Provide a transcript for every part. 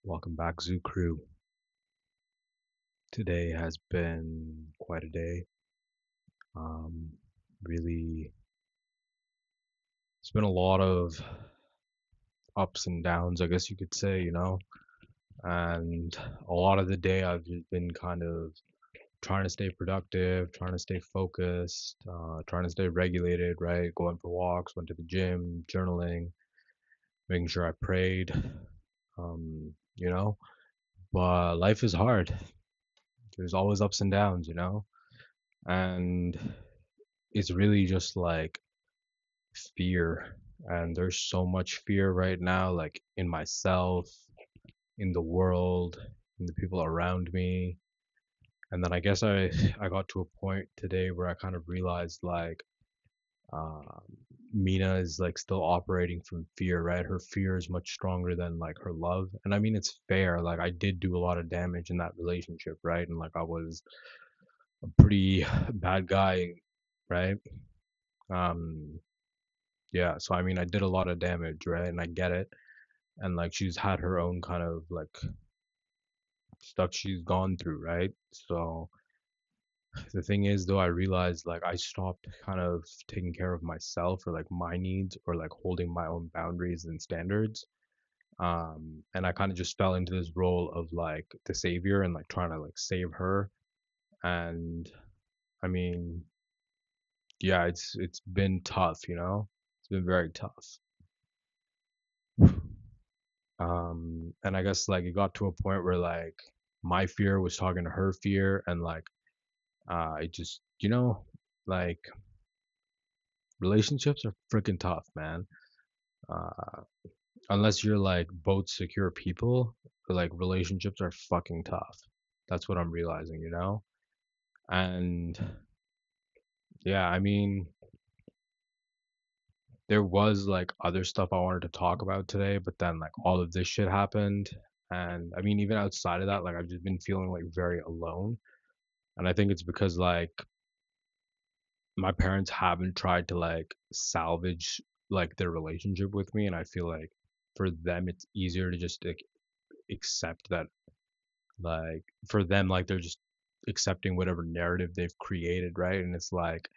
Welcome back, Zoo Crew. Today has been quite a day. Um, really, it's been a lot of ups and downs, I guess you could say, and a lot of the day I've just been kind of trying to stay productive, trying to stay focused, trying to stay regulated, right? Going for walks, went to the gym, journaling, making sure I prayed, you know, but life is hard. There's always ups and downs, and it's really just like fear. And there's so much fear right now, like in myself, in the world, in the people around me. And then I guess I got to a point today where I kind of realized like um, Mina is like still operating from fear, right? Her fear is much stronger than like her love. And I mean, it's fair. Like I did do a lot of damage in that relationship, right? And like I was a pretty bad guy, right? Um, yeah. So I mean, I did a lot of damage, right? And I get it. And like she's had her own kind of like stuff she's gone through, right? So the thing is though, I realized like I stopped kind of taking care of myself or like my needs or like holding my own boundaries and standards. And I kind of just fell into this role of like the savior and like trying to like save her. And I mean, yeah, it's been tough. It's been very tough. And I guess like it got to a point where like my fear was talking to her fear and like it just like relationships are freaking tough, man. uh Unless you're like both secure people, like relationships are fucking tough. That's what I'm realizing. And yeah, I mean, there was like other stuff I wanted to talk about today, but then like all of this shit happened. And I mean, even outside of that, like I've just been feeling like very alone. And I think it's because like my parents haven't tried to like salvage like their relationship with me, and I feel like for them it's easier to just like accept that, like for them like they're just accepting whatever narrative they've created, right? And it's like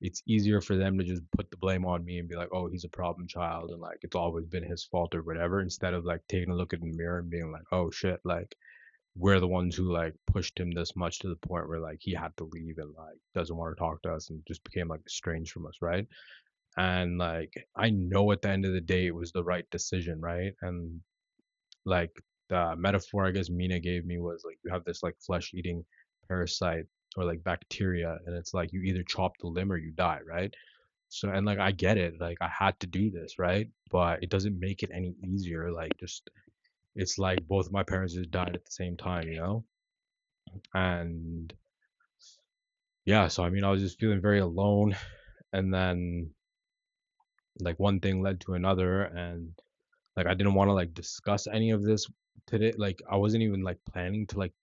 it's easier for them to just put the blame on me and be like, oh, he's a problem child and like it's always been his fault or whatever, instead of like taking a look in the mirror and being like, oh shit, like we're the ones who like pushed him this much to the point where like he had to leave and like doesn't want to talk to us and just became like estranged from us, right? And like I know at the end of the day it was the right decision, right? And like the metaphor I guess Mina gave me was like you have this like flesh eating parasite or like bacteria, and it's like you either chop the limb or you die, right? So and like I get it, like I had to do this, right? But it doesn't make it any easier. Like just it's like both my parents just died at the same time. And yeah, so I mean I was just feeling very alone, and then like one thing led to another, and like I didn't want to like discuss any of this today. Like I wasn't even like planning to like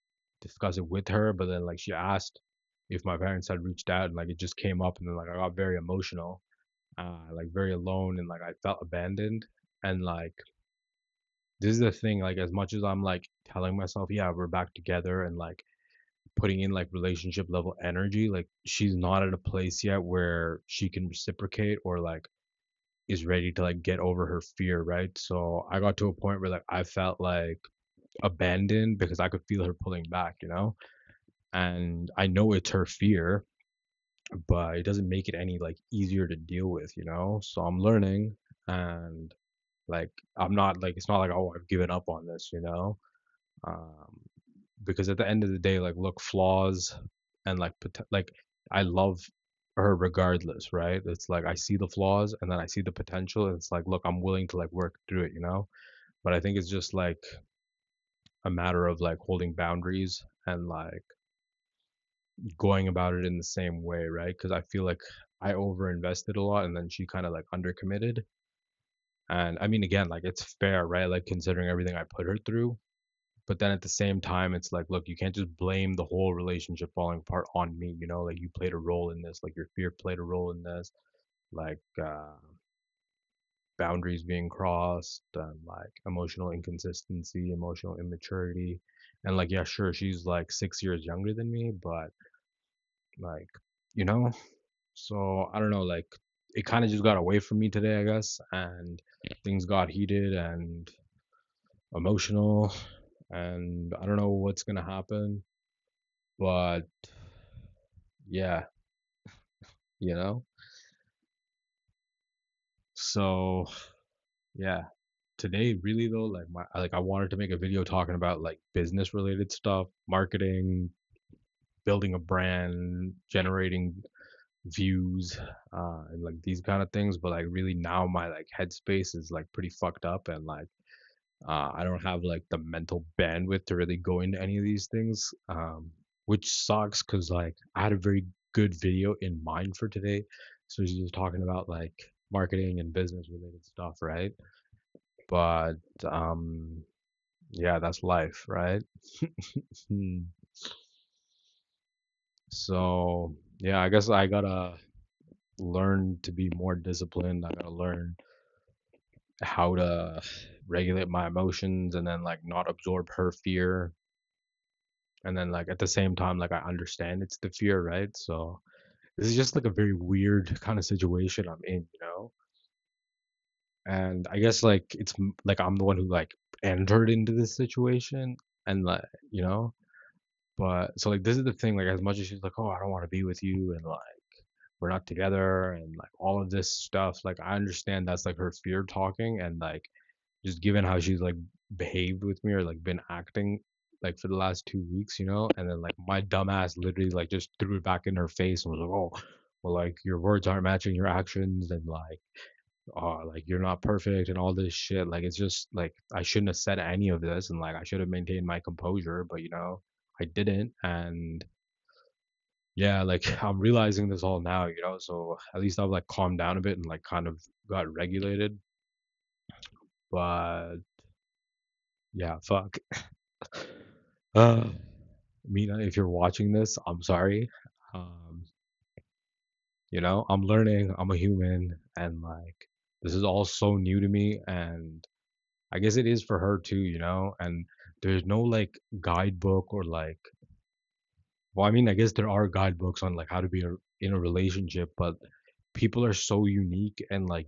discuss it with her, but then like she asked if my parents had reached out, and like it just came up, and then like I got very emotional, like very alone, and like I felt abandoned. And like this is the thing, like as much as I'm like telling myself, yeah, we're back together, and like putting in like relationship level energy, like she's not at a place yet where she can reciprocate or like is ready to like get over her fear, right? So I got to a point where like I felt like abandoned because I could feel her pulling back. And I know it's her fear, but it doesn't make it any like easier to deal with. So I'm learning, and like I'm not like it's not like, oh, I've given up on this. Um because at the end of the day, like look, flaws and like like I love her regardless, right? It's like I see the flaws and then I see the potential, and it's like, look, I'm willing to like work through it. But I think it's just like a matter of like holding boundaries and like going about it in the same way, right? Because I feel like I over invested a lot and then she kind of like undercommitted. And I mean, again, like it's fair, right? Like considering everything I put her through. But then at the same time, it's like, look, you can't just blame the whole relationship falling apart on me. Like you played a role in this, like your fear played a role in this. Like, boundaries being crossed and like emotional inconsistency, emotional immaturity. And like, yeah, sure, she's like 6 years younger than me, but like, you know, so I don't know, like it kind of just got away from me today, I guess, and things got heated and emotional, and I don't know what's gonna happen, but yeah, you know. So yeah, today really though, like I wanted to make a video talking about like business related stuff, marketing, building a brand, generating views, and like these kind of things. But like really now my like headspace is like pretty fucked up, and like I don't have like the mental bandwidth to really go into any of these things, which sucks because like I had a very good video in mind for today. So she's talking about like marketing and business related stuff, right? But yeah, that's life, right? Hmm. So yeah, I guess I gotta learn to be more disciplined. I gotta learn how to regulate my emotions and then like not absorb her fear. And then like at the same time, like I understand it's the fear, right? So this is just like a very weird kind of situation I'm in, you know? And I guess like like I'm the one who like entered into this situation and like, you know, but so like this is the thing, like as much as she's like, oh, I don't want to be with you and like we're not together and like all of this stuff, like I understand that's like her fear talking and like just given how she's like behaved with me or like been acting like for the last 2 weeks, you know, and then like my dumbass literally like just threw it back in her face and was like, oh, well, like your words aren't matching your actions and like you're not perfect and all this shit. Like it's just like I shouldn't have said any of this and like I should have maintained my composure, but you know, I didn't. And yeah, like I'm realizing this all now, you know, so at least I've like calmed down a bit and like kind of got regulated. But yeah, fuck. Uh, Mina, if you're watching this, I'm sorry. Um, you know, I'm learning, I'm a human, and like this is all so new to me, and I guess it is for her too, you know, and there's no like guidebook or like, well, I mean, I guess there are guidebooks on like how to be in a relationship, but people are so unique and like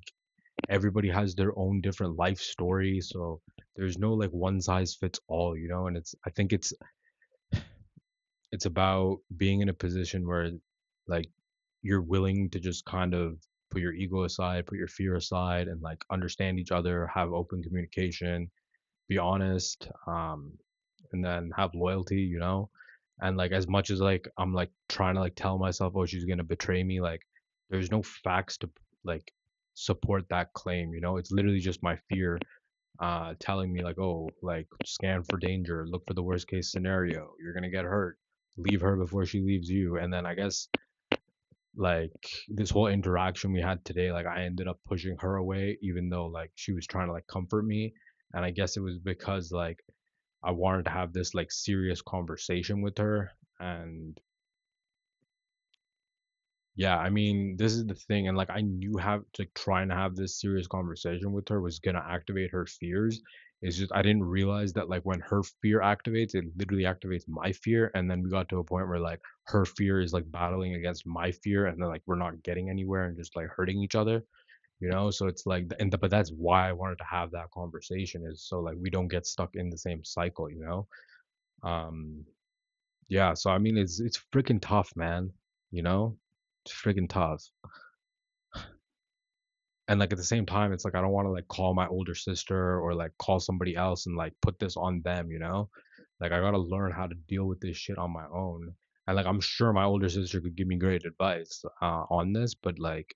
everybody has their own different life story, so there's no like one size fits all, you know, and I think it's about being in a position where like you're willing to just kind of put your ego aside, put your fear aside and like understand each other, have open communication, be honest, and then have loyalty, you know? And like as much as like I'm like trying to like tell myself, oh, she's gonna betray me, like there's no facts to like support that claim, you know? It's literally just my fear telling me like, oh, like scan for danger, look for the worst case scenario, you're gonna get hurt, leave her before she leaves you. And then I guess like this whole interaction we had today, like I ended up pushing her away, even though like she was trying to like comfort me. And I guess it was because like I wanted to have this like serious conversation with her. And yeah, I mean, this is the thing, and like I knew have like trying to have this serious conversation with her was gonna activate her fears. It's just I didn't realize that like when her fear activates, it literally activates my fear, and then we got to a point where like her fear is like battling against my fear, and then like we're not getting anywhere and just like hurting each other, you know. So it's like, but that's why I wanted to have that conversation is so like we don't get stuck in the same cycle, you know. Um, yeah. So I mean, it's freaking tough, man. You know, it's freaking tough. And like at the same time it's like I don't want to like call my older sister or like call somebody else and like put this on them, you know, like I gotta learn how to deal with this shit on my own. And like I'm sure my older sister could give me great advice on this, but like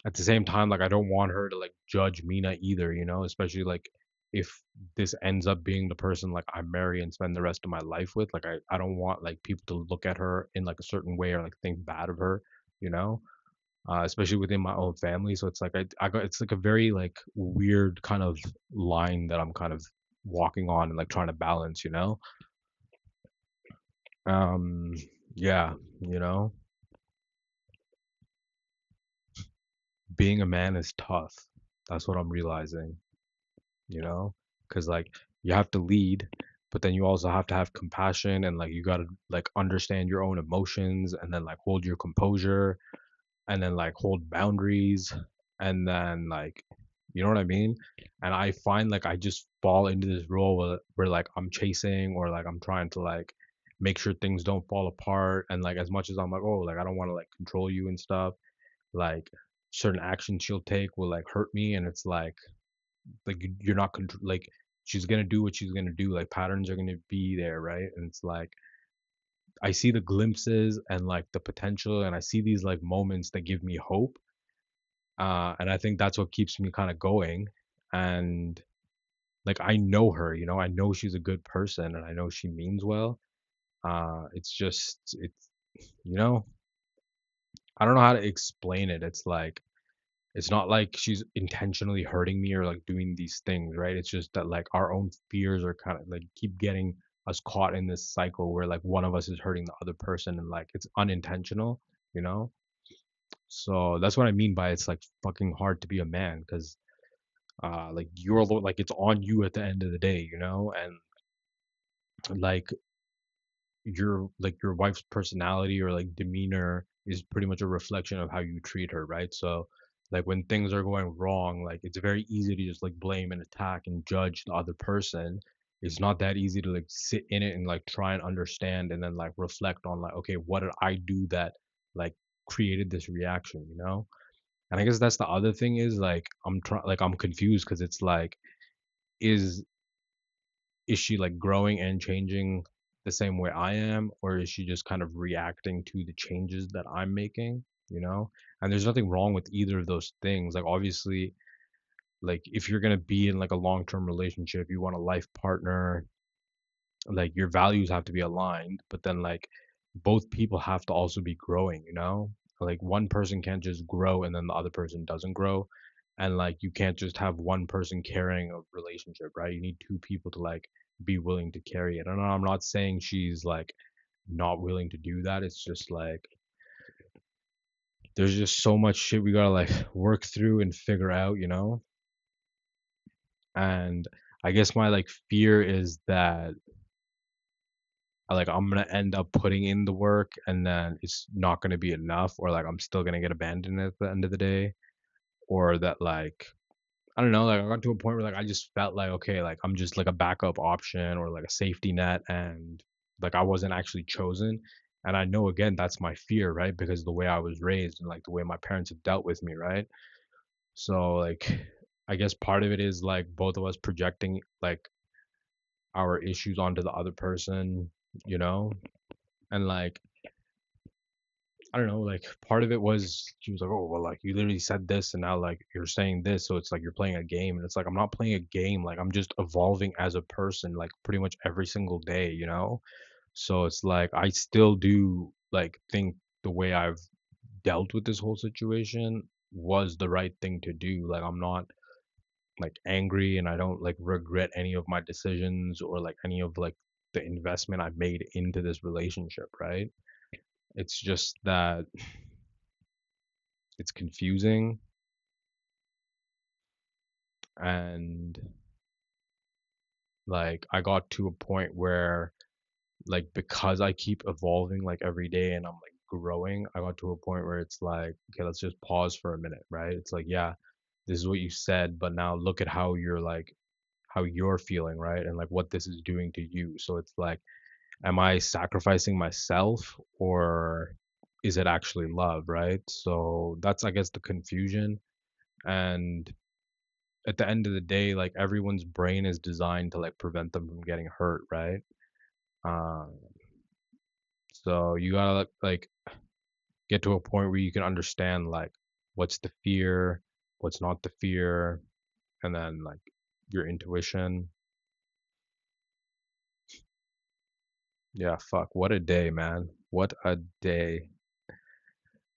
at the same time like I don't want her to like judge Mina either, you know, especially like if this ends up being the person like I marry and spend the rest of my life with, like I don't want like people to look at her in like a certain way or like think bad of her, you know, especially within my own family. So it's like I got it's like a very like weird kind of line that I'm kind of walking on and like trying to balance, you know. Um, yeah, you know, being a man is tough. That's what I'm realizing, you know? Because like you have to lead, but then you also have to have compassion and like you gotta like understand your own emotions and then like hold your composure and then like hold boundaries and then like you know what I mean? And I find like I just fall into this role where like I'm chasing or like I'm trying to like make sure things don't fall apart and like as much as I'm like oh like I don't want to like control you and stuff like certain actions she'll take will like hurt me and it's like you're not like she's gonna do what she's gonna do like patterns are gonna be there right and it's like I see the glimpses and like the potential and I see these like moments that give me hope and I think that's what keeps me kind of going and like I know her you know I know she's a good person and I know she means well it's just it's you know I don't know how to explain it it's like it's not like she's intentionally hurting me or like doing these things right it's just that like our own fears are kind of like keep getting us caught in this cycle where like one of us is hurting the other person and like it's unintentional you know so that's what I mean by it's like fucking hard to be a man because like like it's on you at the end of the day you know and like your wife's personality or like demeanor is pretty much a reflection of how you treat her right so like when things are going wrong like it's very easy to just like blame and attack and judge the other person it's not that easy to like sit in it and like try and understand and then like reflect on like okay what did I do that like created this reaction you know and I guess that's the other thing is like I'm trying like I'm confused because it's like is is she like growing and changing the same way I am, or is she just kind of reacting to the changes that I'm making? You know, and there's nothing wrong with either of those things. Like obviously, like if you're gonna be in like a long-term relationship, you want a life partner, like your values have to be aligned, but then like both people have to also be growing, you know? Like one person can't just grow and then the other person doesn't grow. And like you can't just have one person carrying a relationship, right? You need two people to like be willing to carry it. And I'm not saying she's like not willing to do that. It's just like there's just so much shit we gotta like work through and figure out, you know? And I guess my like fear is that like I'm gonna end up putting in the work and then it's not gonna be enough, or like I'm still gonna get abandoned at the end of the day, or that like I don't know, like I got to a point where like I just felt like okay, like I'm just like a backup option or like a safety net, and like I wasn't actually chosen. And I know again that's my fear, right? Because the way I was raised and like the way my parents have dealt with me, right? So like I guess part of it is like both of us projecting like our issues onto the other person, you know? And like I don't know, like part of it was she was like, "Oh, well, like you literally said this, and now like you're saying this, so it's like you're playing a game." And it's like I'm not playing a game, like I'm just evolving as a person, like pretty much every single day, you know. So it's like I still do like think the way I've dealt with this whole situation was the right thing to do. Like I'm not like angry, and I don't like regret any of my decisions or like any of like the investment I made into this relationship, right? It's just that it's confusing and like I got to a point where like because I keep evolving like every day and I'm like growing, I got to a point where it's like, okay, let's just pause for a minute, right? It's like, yeah, this is what you said, but now look at how you're like how you're feeling, right? And like what this is doing to you. So it's like, am I sacrificing myself or is it actually love, right? So that's I guess the confusion. And at the end of the day, like everyone's brain is designed to like prevent them from getting hurt, right? Um, so you gotta like get to a point where you can understand like what's the fear, what's not the fear, and then like your intuition. Yeah, fuck. What a day, man. What a day.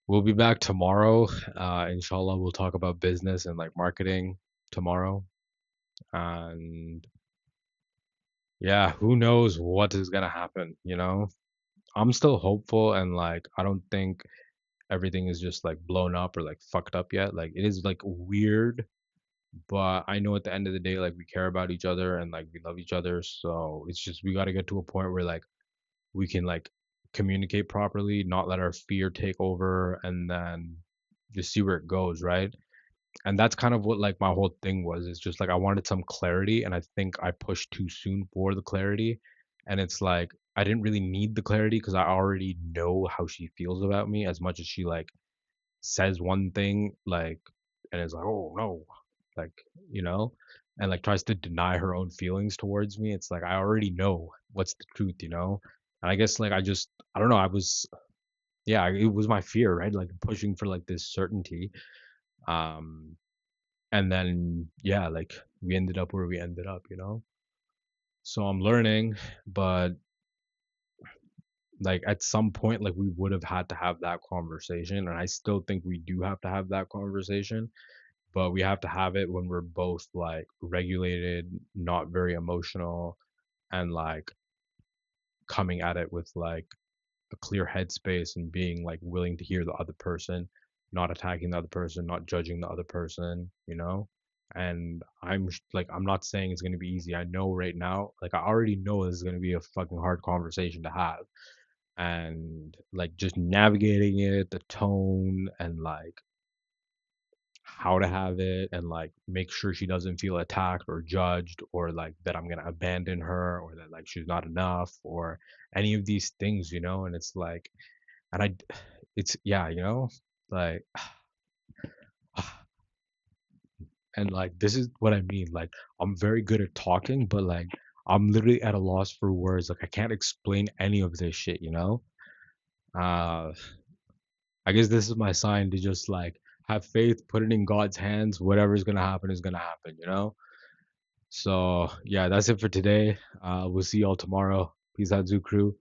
We'll be back tomorrow. Inshallah, we'll talk about business and like marketing tomorrow. And yeah, who knows what is gonna happen, you know? I'm still hopeful and like I don't think everything is just like blown up or like fucked up yet. Like it is like weird But I know at the end of the day, like we care about each other and like we love each other. So it's just we got to get to a point where like we can like communicate properly, not let our fear take over, and then just see where it goes, right? And that's kind of what like my whole thing was. It's just like I wanted some clarity, and I think I pushed too soon for the clarity. And it's like I didn't really need the clarity because I already know how she feels about me as much as she like says one thing like and is like, oh no, like, you know, and like tries to deny her own feelings towards me. It's like I already know what's the truth, you know? And I guess like I don't know, I was yeah, it was my fear, right? Like pushing for like this certainty. Um and then yeah, like we ended up where we ended up, you know? So I'm learning, but like at some point like we would have had to have that conversation, and I still think we do have to have that conversation, but we have to have it when we're both like regulated, not very emotional, and like coming at it with like a clear headspace and being like willing to hear the other person, not attacking the other person, not judging the other person, you know? And like, I'm not saying it's going to be easy. I know right now, like, I already know this is going to be a fucking hard conversation to have. And like, just navigating it, the tone, and like, how to have it and like make sure she doesn't feel attacked or judged or like that I'm gonna abandon her or that like she's not enough or any of these things, you know? And it's like and I it's yeah, you know, like and like this is what I mean. Like I'm very good at talking, but like I'm literally at a loss for words. Like I can't explain any of this shit, you know? Uh I guess this is my sign to just like have faith, put it in God's hands. Whatever's gonna happen is gonna happen, you know? So yeah, that's it for today. We'll see y'all tomorrow. Peace out, Zoo Crew.